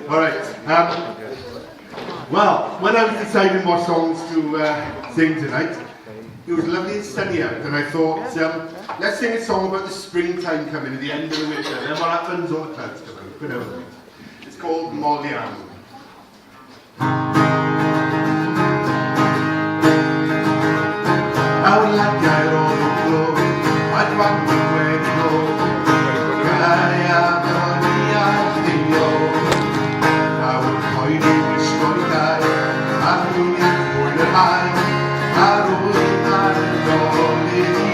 Alright, well, when I was deciding what songs to sing tonight, it was lovely and sunny out, and I thought, let's sing a song about the springtime coming at the end of the winter, and then what happens, all the clouds come out. Good over. It's called Moliano. I would like to go to glory, I'd want to where to go. I would call you to destroy that. I knew you for the high. I would not go in the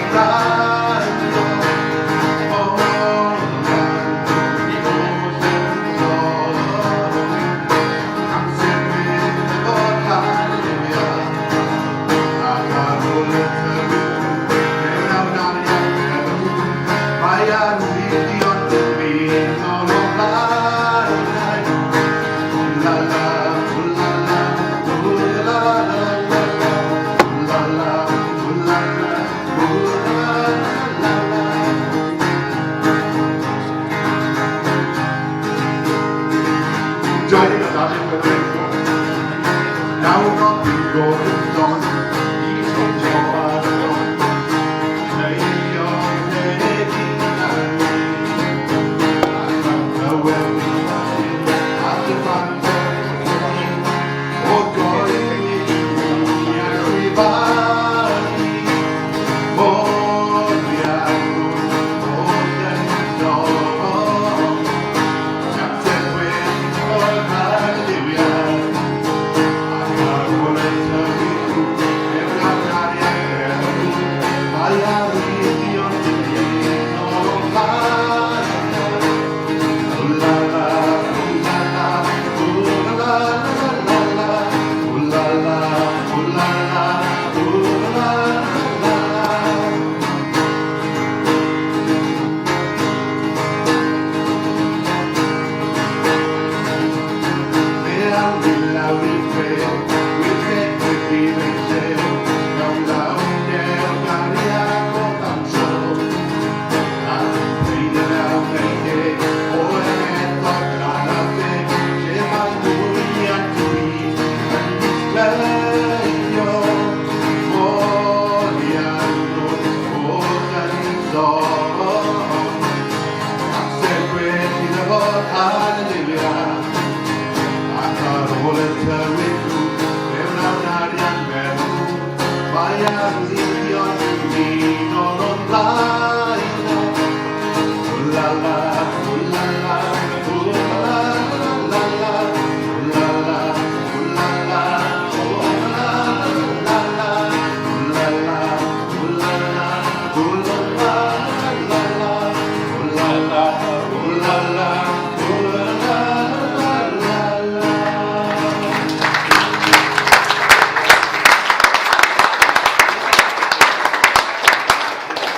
Oh,